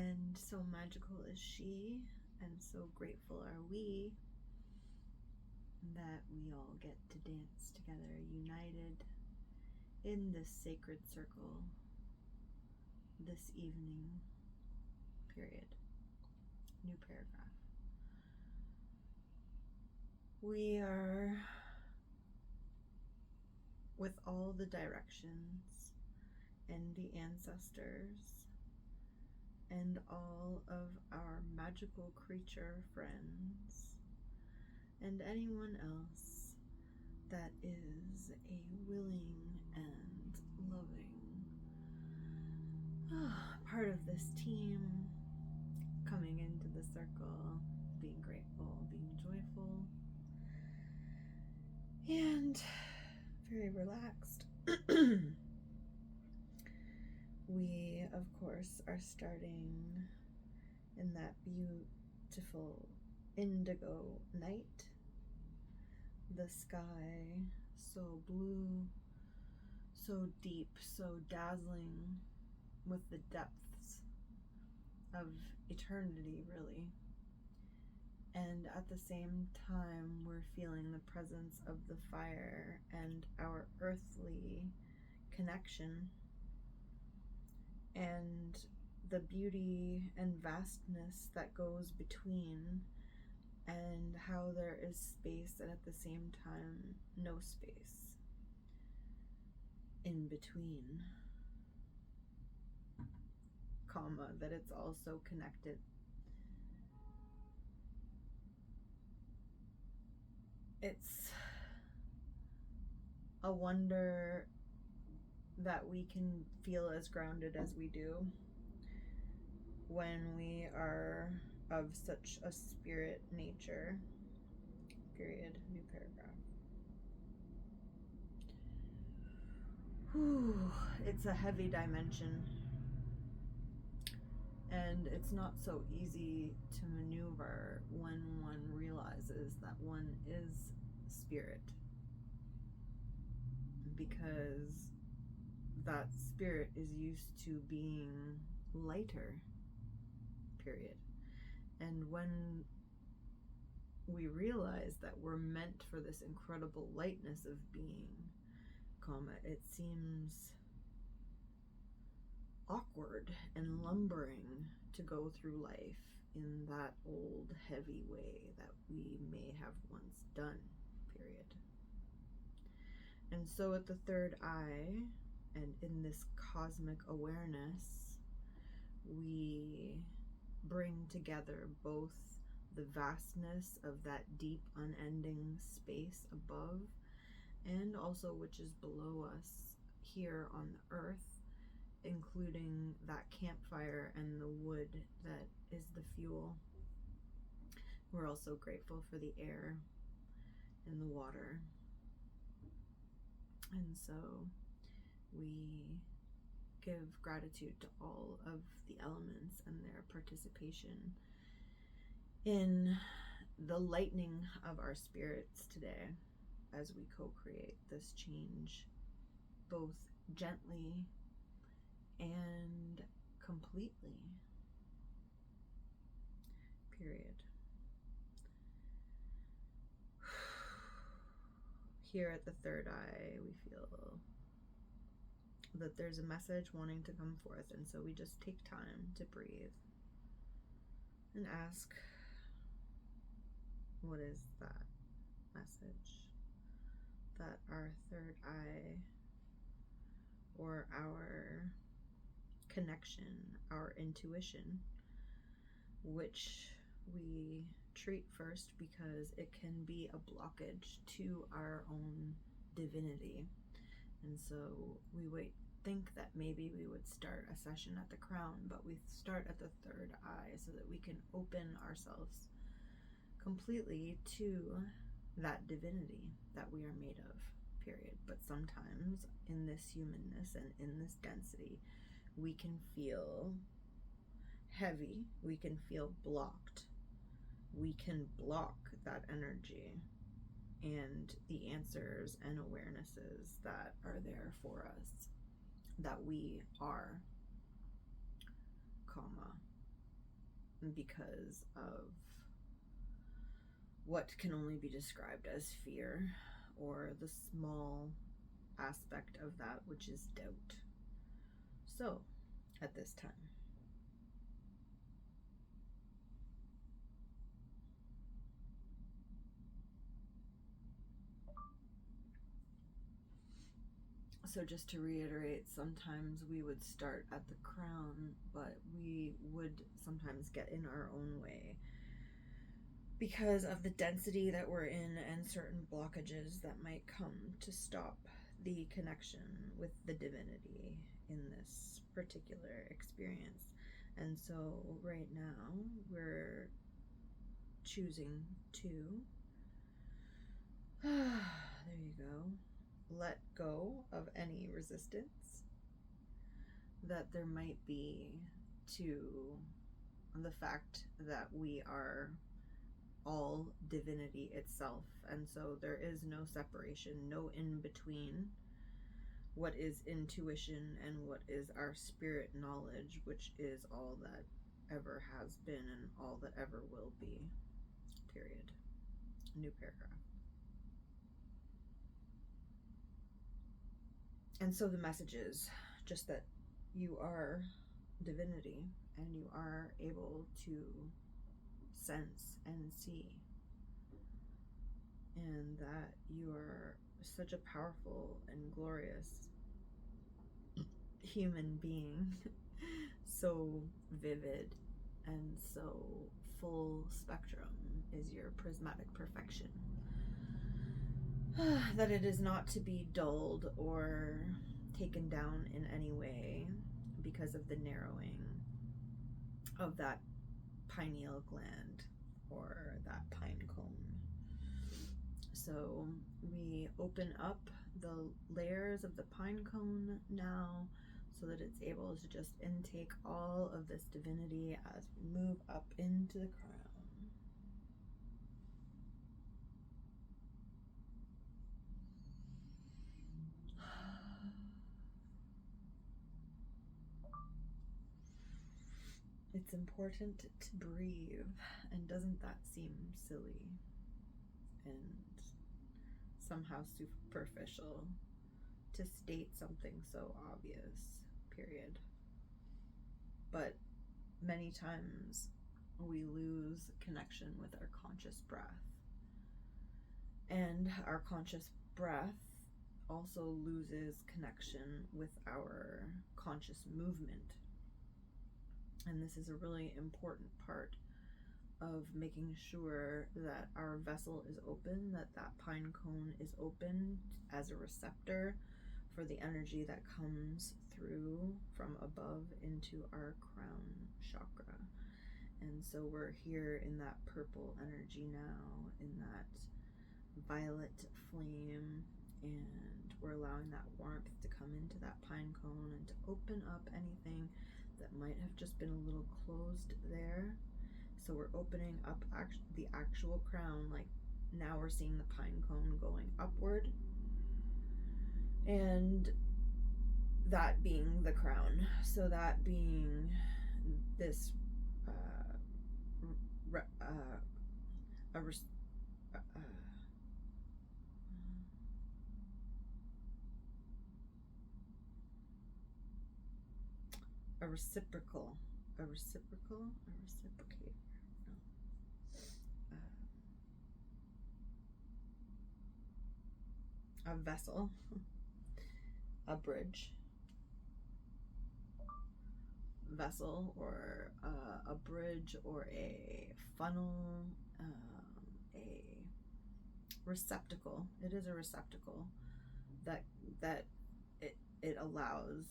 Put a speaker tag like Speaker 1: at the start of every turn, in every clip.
Speaker 1: And so magical is she, and so grateful are we that we all get to dance together, united in this sacred circle this evening. Period. New paragraph. We are with all the directions and the ancestors and all of our magical creature friends and anyone else that is a willing and loving part of this team, coming into the circle, being grateful, being joyful, and very relaxed. We, of course, are starting in that beautiful indigo night. The sky so blue, so deep, so dazzling, with the depths of eternity, really. And at the same time, we're feeling the presence of the fire and our earthly connection and the beauty and vastness that goes between, and how there is space and at the same time no space in between, comma, that it's also connected. It's a wonder that we can feel as grounded as we do when we are of such a spirit nature. Period. New paragraph. Whew, it's a heavy dimension, and it's not so easy to maneuver when one realizes that one is spirit, because that spirit is used to being lighter, period. And when we realize that we're meant for this incredible lightness of being, comma, it seems awkward and lumbering to go through life in that old heavy way that we may have once done, period. And so at the third eye, and in this cosmic awareness, we bring together both the vastness of that deep, unending space above, and also which is below us here on the earth, including that campfire and the wood that is the fuel. We're also grateful for the air and the water. And so we give gratitude to all of the elements and their participation in the lightening of our spirits today as we co-create this change, both gently and completely, period. Here at the third eye, we feel that there's a message wanting to come forth, and so we just take time to breathe and ask, what is that message that our third eye, or our connection, our intuition, which we treat first because it can be a blockage to our own divinity. And so we think that maybe we would start a session at the crown, but we start at the third eye so that we can open ourselves completely to that divinity that we are made of, period. But sometimes in this humanness and in this density, we can feel heavy, we can feel blocked, we can block that energy and the answers and awarenesses that are there for us, that we are, comma, because of what can only be described as fear, or the small aspect of that which is doubt. So, at this time, so just to reiterate, sometimes we would start at the crown, but we would sometimes get in our own way because of the density that we're in and certain blockages that might come to stop the connection with the divinity in this particular experience. And so right now we're choosing to there you go, let go of any resistance that there might be to the fact that we are all divinity itself. And so there is no separation, no in between what is intuition and what is our spirit knowledge, which is all that ever has been and all that ever will be. Period. New paragraph. And so the message is just that you are divinity and you are able to sense and see, and that you are such a powerful and glorious human being, so vivid and so full spectrum is your prismatic perfection, that it is not to be dulled or taken down in any way because of the narrowing of that pineal gland or that pine cone. So we open up the layers of the pine cone now so that it's able to just intake all of this divinity as we move up into the crown. It's important to breathe, and doesn't that seem silly and somehow superficial to state something so obvious, period? But many times we lose connection with our conscious breath, and our conscious breath also loses connection with our conscious movement. And this is a really important part of making sure that our vessel is open, that that pine cone is open as a receptor for the energy that comes through from above into our crown chakra. And so we're here in that purple energy now, in that violet flame, and we're allowing that warmth to come into that pine cone and to open up anything that might have just been a little closed there. So we're opening up the actual crown, like now we're seeing the pine cone going upward, and that being the crown. So that being this a reciprocator, a vessel, a bridge, vessel, or a bridge, or a funnel, a receptacle. It is a receptacle that it allows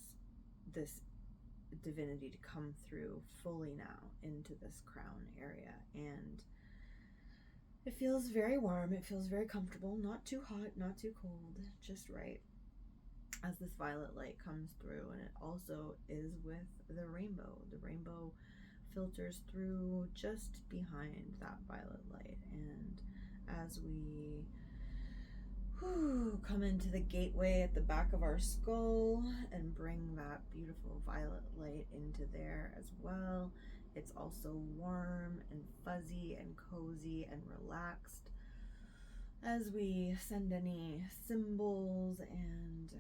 Speaker 1: this divinity to come through fully now into this crown area. And it feels very warm, it feels very comfortable, not too hot, not too cold, just right, as this violet light comes through. And it also is with the rainbow. The rainbow filters through just behind that violet light, and as we come into the gateway at the back of our skull and bring that beautiful violet light into there as well, it's also warm and fuzzy and cozy and relaxed as we send any symbols and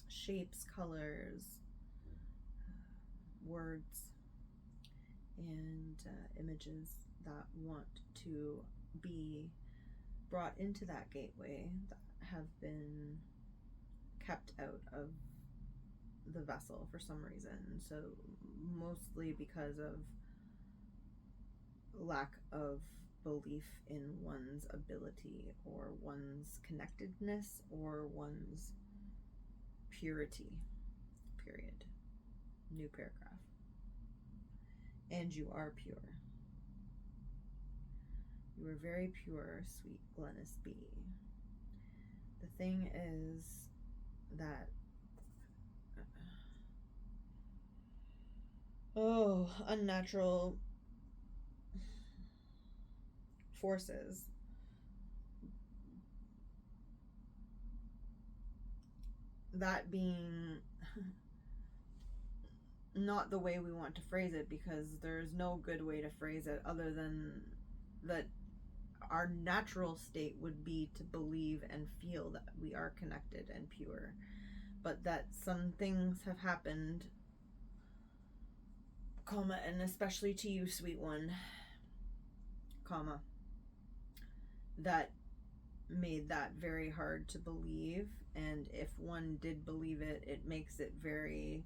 Speaker 1: shapes, colors, words, and images that want to be brought into that gateway that have been kept out of the vessel for some reason. So mostly because of lack of belief in one's ability or one's connectedness or one's purity, period. New paragraph. And you are pure. You are very pure, sweet Glennis B. The thing is that unnatural forces that being not the way we want to phrase it, because there's no good way to phrase it other than that our natural state would be to believe and feel that we are connected and pure, but that some things have happened, comma, and especially to you, sweet one, comma, that made that very hard to believe. And if one did believe it, it makes it very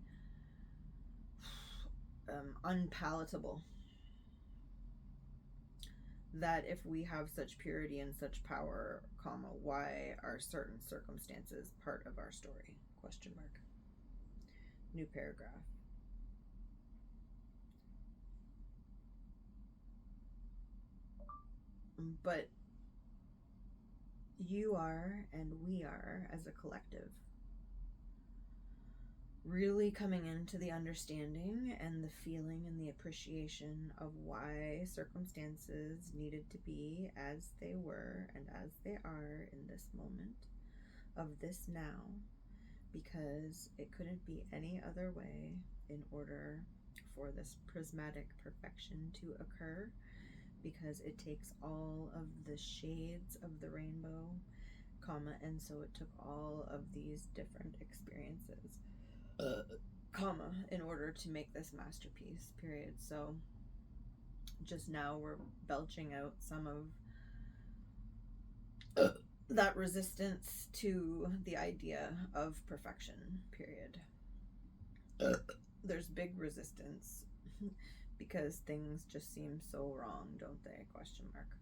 Speaker 1: unpalatable. That if we have such purity and such power, comma, why are certain circumstances part of our story? Question mark. New paragraph. But you are, and we are, as a collective, really coming into the understanding and the feeling and the appreciation of why circumstances needed to be as they were and as they are in this moment of this now, because it couldn't be any other way in order for this prismatic perfection to occur, because it takes all of the shades of the rainbow, comma, and so it took all of these different experiences, comma, in order to make this masterpiece, period. So just now we're belching out some of that resistance to the idea of perfection, period. There's big resistance because things just seem so wrong, don't they? Question mark.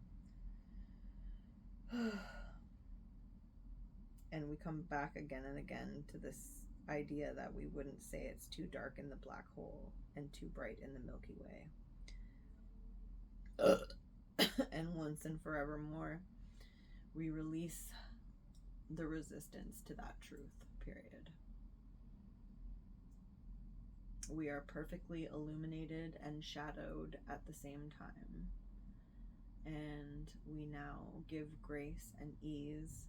Speaker 1: And we come back again and again to this idea that we wouldn't say it's too dark in the black hole and too bright in the Milky Way. And once and forevermore, we release the resistance to that truth, period. We are perfectly illuminated and shadowed at the same time. And we now give grace and ease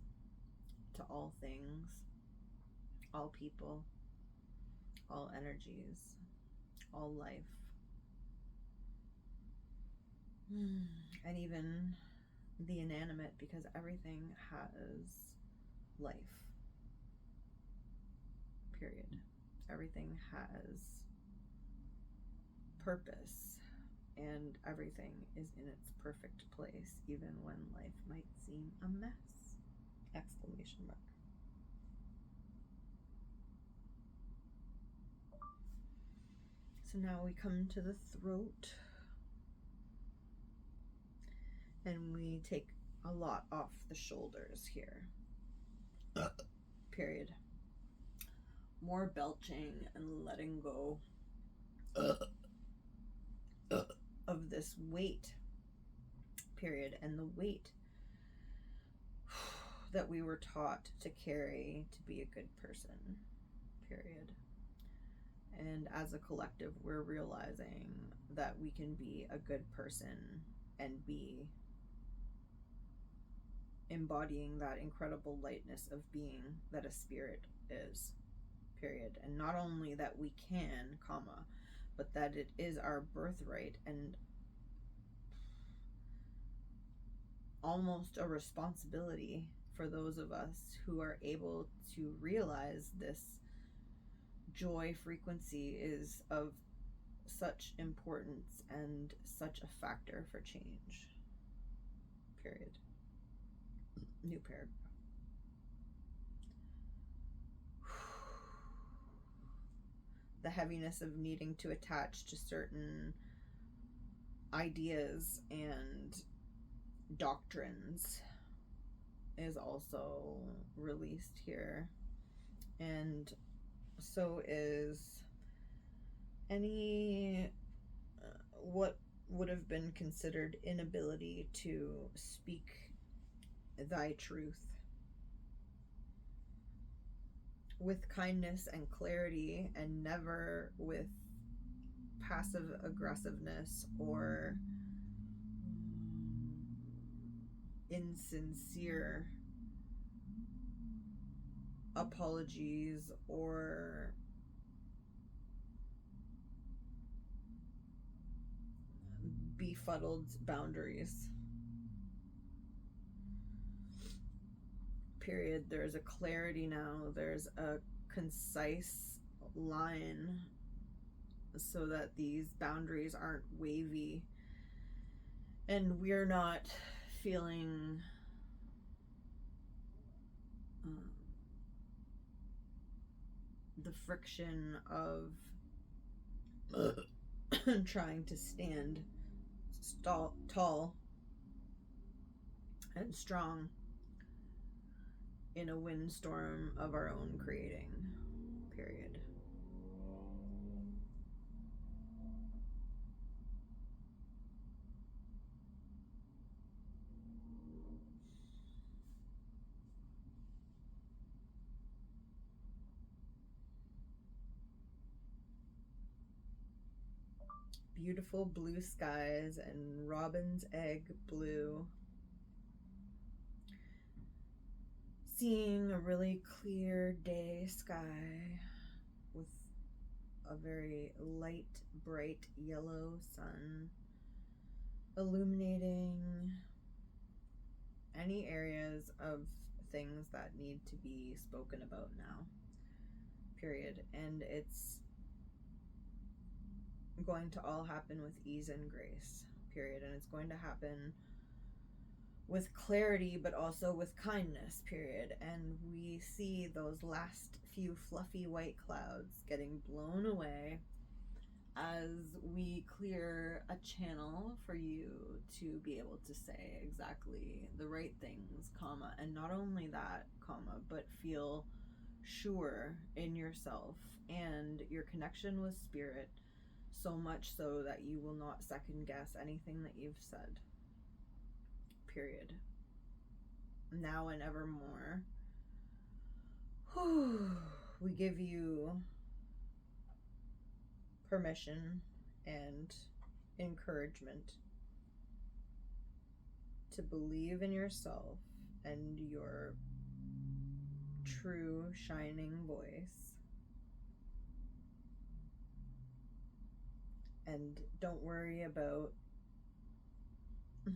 Speaker 1: to all things, all people, all energies, all life, and even the inanimate, because everything has life, period. Everything has purpose, and everything is in its perfect place, even when life might seem a mess! Exclamation mark. So now we come to the throat, and we take a lot off the shoulders here, period. More belching and letting go of this weight, period. And the weight that we were taught to carry to be a good person, period. And as a collective, we're realizing that we can be a good person and be embodying that incredible lightness of being that a spirit is, period. And not only that we can, comma, but that it is our birthright and almost a responsibility for those of us who are able to realize this joy frequency is of such importance and such a factor for change. Period. New paragraph. The heaviness of needing to attach to certain ideas and doctrines is also released here. And so is any what would have been considered inability to speak thy truth with kindness and clarity, and never with passive aggressiveness or insincere apologies or befuddled boundaries. Period. There's a clarity now. There's a concise line so that these boundaries aren't wavy and we're not feeling the friction of trying to stand tall and strong in a windstorm of our own creating. Period. Beautiful blue skies and robin's egg blue. Seeing a really clear day sky with a very light, bright yellow sun illuminating any areas of things that need to be spoken about now. Period. And it's going to all happen with ease and grace. Period. And it's going to happen with clarity, but also with kindness. Period. And we see those last few fluffy white clouds getting blown away as we clear a channel for you to be able to say exactly the right things, comma, and not only that, comma, but feel sure in yourself and your connection with spirit, so much so that you will not second guess anything that you've said. Period. Now and evermore. We give you permission and encouragement to believe in yourself and your true shining voice. And don't worry about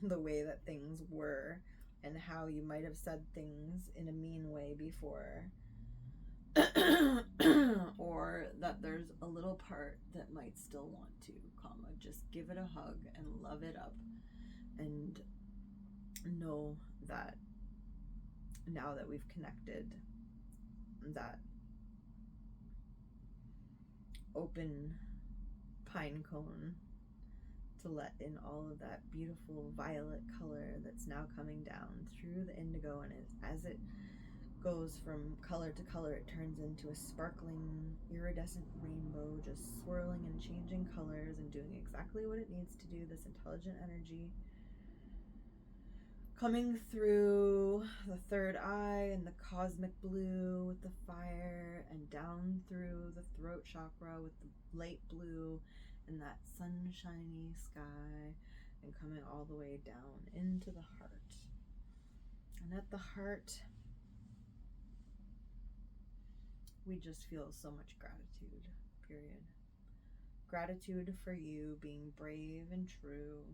Speaker 1: the way that things were and how you might have said things in a mean way before. Or that there's a little part that might still want to, comma, just give it a hug and love it up and know that now that we've connected, that open pine cone to let in all of that beautiful violet color that's now coming down through the indigo, and as it goes from color to color, it turns into a sparkling iridescent rainbow, just swirling and changing colors and doing exactly what it needs to do. This intelligent energy coming through the third eye and the cosmic blue with the fire, and down through the throat chakra with the light blue and that sunshiny sky, and coming all the way down into the heart. And at the heart, we just feel so much gratitude. Period. Gratitude for you being brave and true,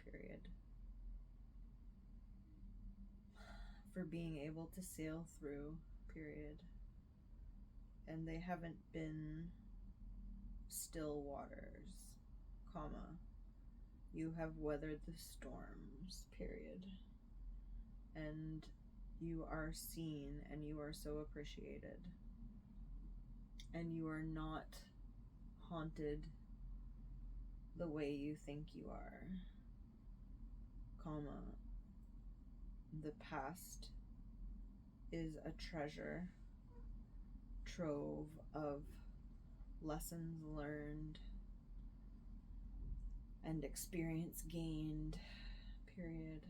Speaker 1: period. For being able to sail through, period. And they haven't been still waters, comma. You have weathered the storms, period. And you are seen and you are so appreciated. And you are not haunted the way you think you are, comma. The past is a treasure trove of lessons learned and experience gained, period.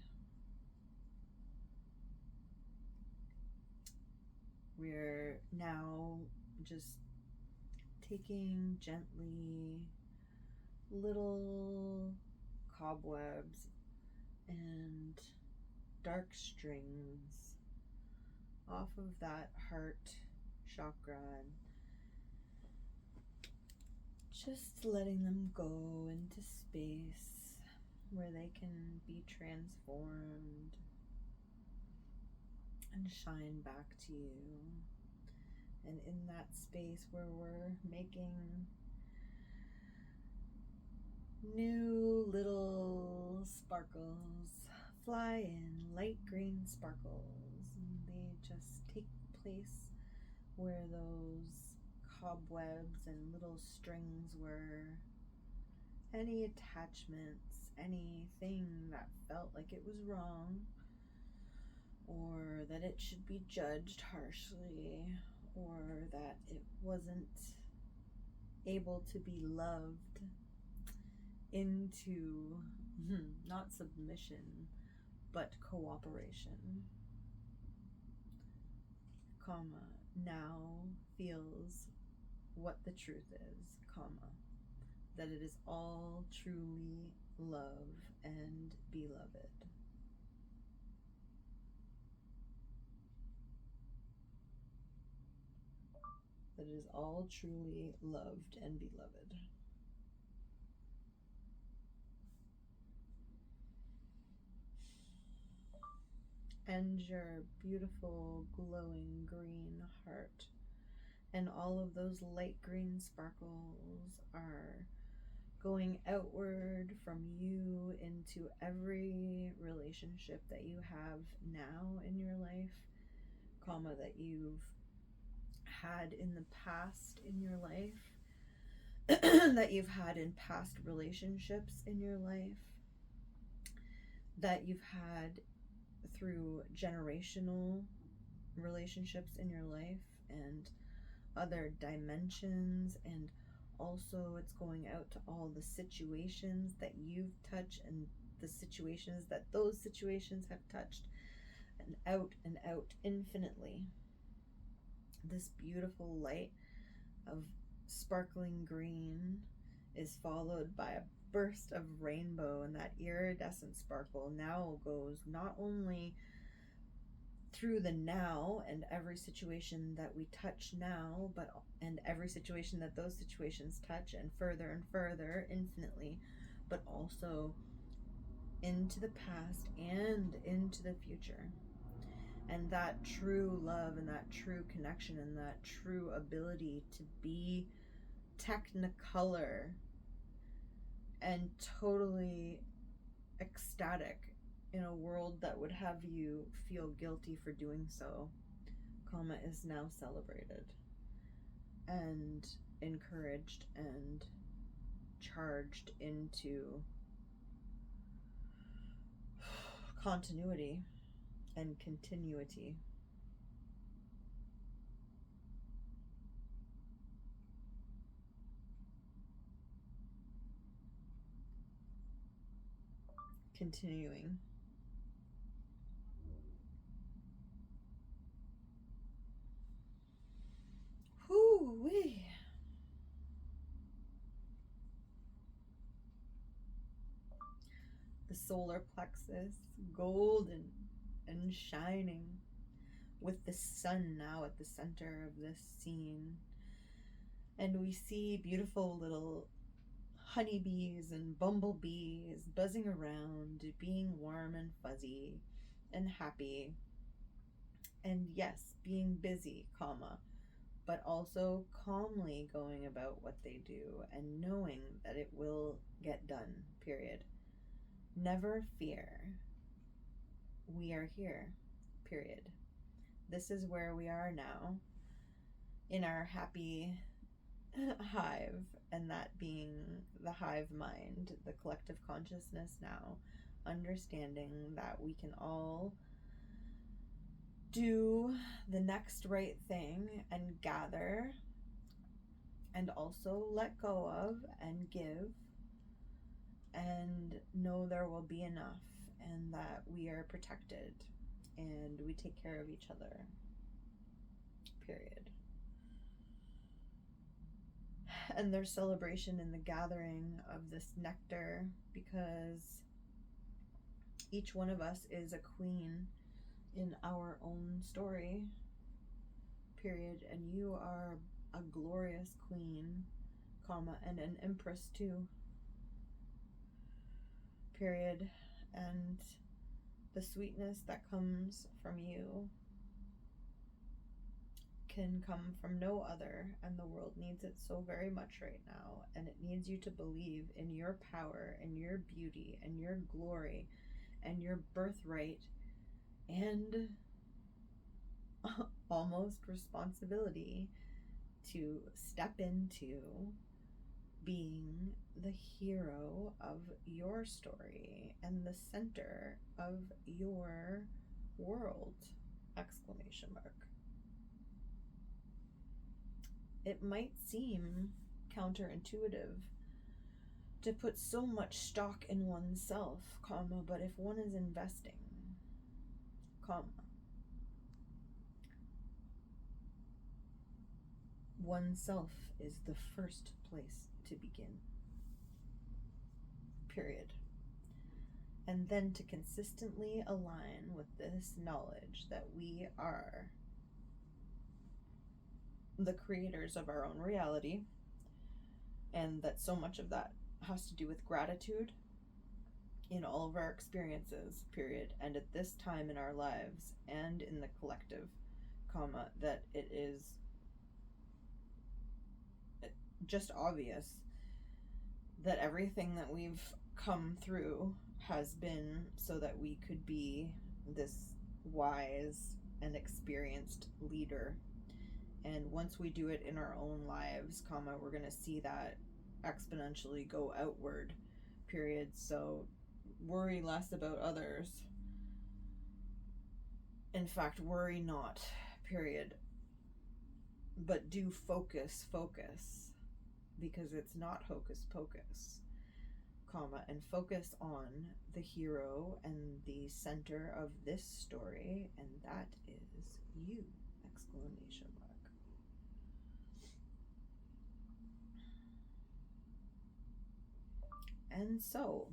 Speaker 1: We're now just taking gently little cobwebs and dark strings off of that heart chakra and just letting them go into space where they can be transformed and shine back to you. And in that space where we're making new little sparkles fly in, light green sparkles, and they just take place where those cobwebs and little strings were. Any attachments, anything that felt like it was wrong or that it should be judged harshly or that it wasn't able to be loved into not submission but cooperation, comma, now feels what the truth is, comma, that it is all truly love and beloved. That it is all truly loved and beloved. And your beautiful glowing green heart and all of those light green sparkles are going outward from you into every relationship that you have now in your life, comma, that you've had in the past in your life, that you've had in past relationships in your life, that you've had through generational relationships in your life and other dimensions, and also it's going out to all the situations that you've touched and the situations that those situations have touched, and out infinitely. This beautiful light of sparkling green is followed by a burst of rainbow, and that iridescent sparkle now goes not only through the now and every situation that we touch now, but and every situation that those situations touch, and further infinitely, but also into the past and into the future. And that true love and that true connection and that true ability to be technicolor and totally ecstatic in a world that would have you feel guilty for doing so, comma, is now celebrated and encouraged and charged into continuity and continuity. Continuing. Whoo-wee. The solar plexus, golden and shining, with the sun now at the center of this scene. And we see beautiful little honeybees and bumblebees buzzing around, being warm and fuzzy and happy. And yes, being busy, comma, but also calmly going about what they do and knowing that it will get done, period. Never fear. We are here, period. This is where we are now in our happy hive, and that being the hive mind, the collective consciousness now, understanding that we can all do the next right thing and gather and also let go of and give and know there will be enough and that we are protected and we take care of each other, period. And there's celebration in the gathering of this nectar because each one of us is a queen in our own story, period. And you are a glorious queen, comma, and an empress too, period. And the sweetness that comes from you can come from no other, and the world needs it so very much right now, and it needs you to believe in your power and your beauty and your glory and your birthright and almost responsibility to step into being the hero of your story and the center of your world, exclamation mark. It might seem counterintuitive to put so much stock in oneself, comma, but if one is investing, comma, oneself is the first place to begin, period. And then to consistently align with this knowledge that we are the creators of our own reality, and that so much of that has to do with gratitude in all of our experiences, period. And at this time in our lives and in the collective, comma, that it is just obvious that everything that we've come through has been so that we could be this wise and experienced leader. And once we do it in our own lives, comma, we're going to see that exponentially go outward, period. So worry less about others. In fact, worry not, period. But do focus, because it's not hocus pocus, comma, and focus on the hero and the center of this story, and that is you, exclamation mark. And so,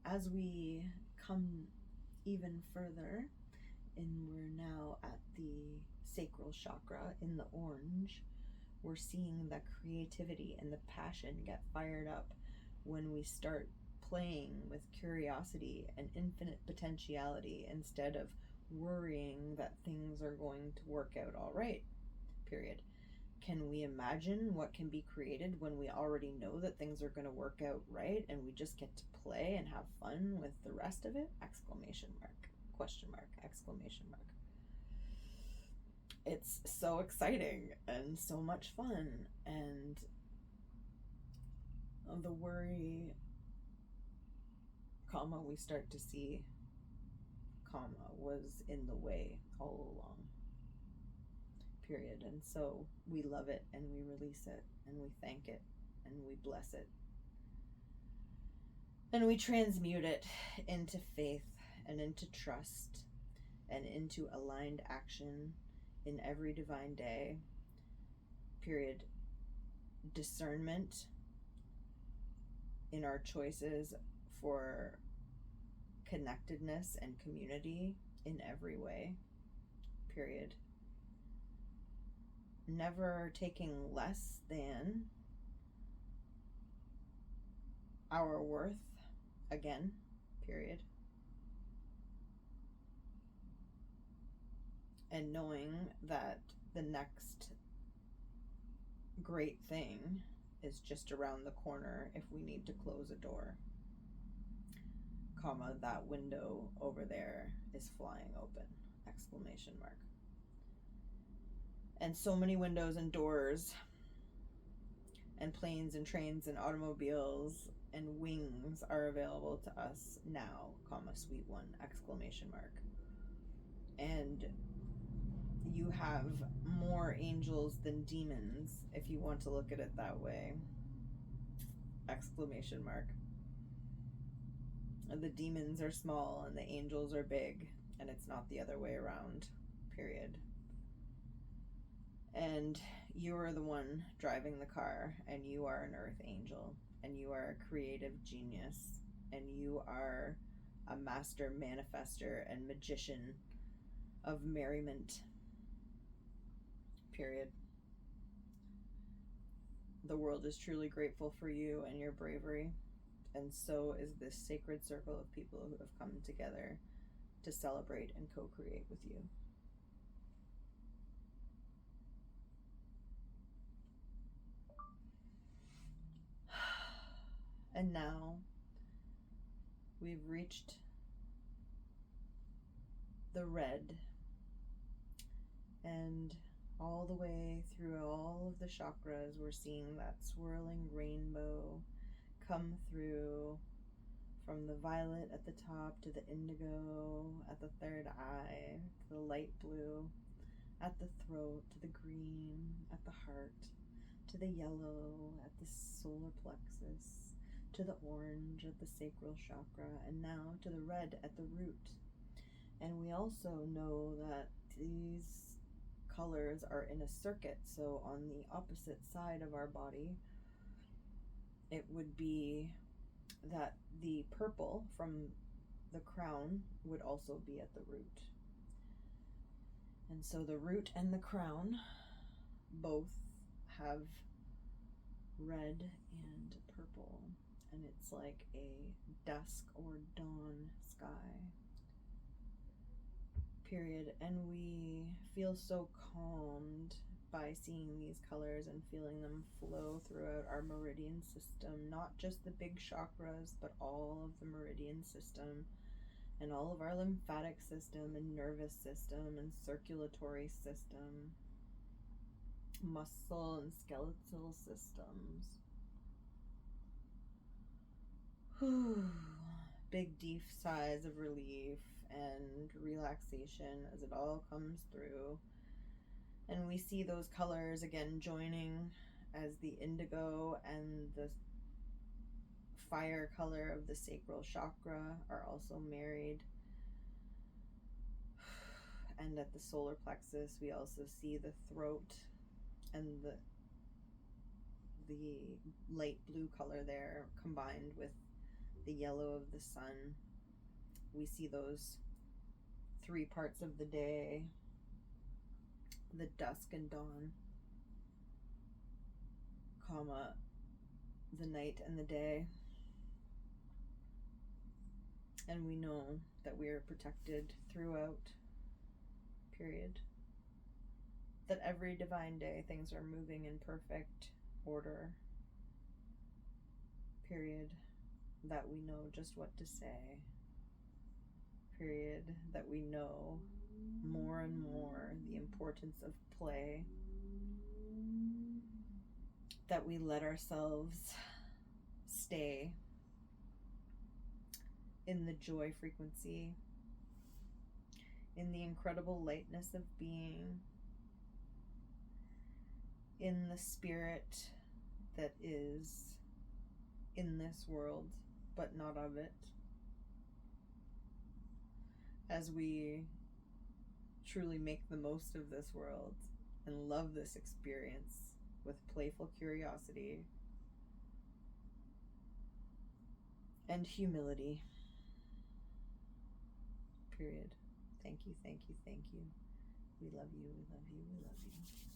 Speaker 1: as we come even further, and we're now at the sacral chakra in the orange, we're seeing the creativity and the passion get fired up when we start playing with curiosity and infinite potentiality instead of worrying that things are going to work out all right, period. Can we imagine what can be created when we already know that things are going to work out right and we just get to play and have fun with the rest of it? Exclamation mark, question mark, exclamation mark. It's so exciting and so much fun, and the worry, comma, we start to see, comma, was in the way all along, period. And so we love it and we release it and we thank it and we bless it and we transmute it into faith and into trust and into aligned action in every divine day, period. Discernment in our choices for connectedness and community in every way, period. Never taking less than our worth again, period. And knowing that the next great thing is just around the corner if we need to close a door, comma, that window over there is flying open, exclamation mark. And so many windows and doors and planes and trains and automobiles and wings are available to us now, comma, sweet one, exclamation mark. And you have more angels than demons, if you want to look at it that way, exclamation mark. The demons are small and the angels are big, and it's not the other way around, period. And you are the one driving the car, and you are an earth angel, and you are a creative genius, and you are a master manifester and magician of merriment, period. The world is truly grateful for you and your bravery, and so is this sacred circle of people who have come together to celebrate and co-create with you. And now we've reached the red, and all the way through all of the chakras, we're seeing that swirling rainbow come through from the violet at the top to the indigo at the third eye, to the light blue at the throat, to the green at the heart, to the yellow at the solar plexus, to the orange at the sacral chakra, and now to the red at the root. And we also know that these colors are in a circuit, so on the opposite side of our body, it would be that the purple from the crown would also be at the root. And so the root and the crown both have red and purple, and it's like a dusk or dawn sky, period. And we feel so calmed by seeing these colors and feeling them flow throughout our meridian system, not just the big chakras, but all of the meridian system, and all of our lymphatic system and nervous system and circulatory system, muscle and skeletal systems. Big deep sighs of relief and relaxation as it all comes through. And we see those colors again joining as the indigo and the fire color of the sacral chakra are also married. And at the solar plexus, we also see the throat and the light blue color there combined with the yellow of the sun. We see those three parts of the day, the dusk and dawn, comma, the night and the day. And we know that we are protected throughout, period. That every divine day things are moving in perfect order, period. That we know just what to say, period. That we know more and more the importance of play. That we let ourselves stay in the joy frequency, in the incredible lightness of being, in the spirit that is in this world, but not of it. As we truly make the most of this world and love this experience with playful curiosity and humility, period. Thank you, thank you, thank you. We love you, we love you, we love you.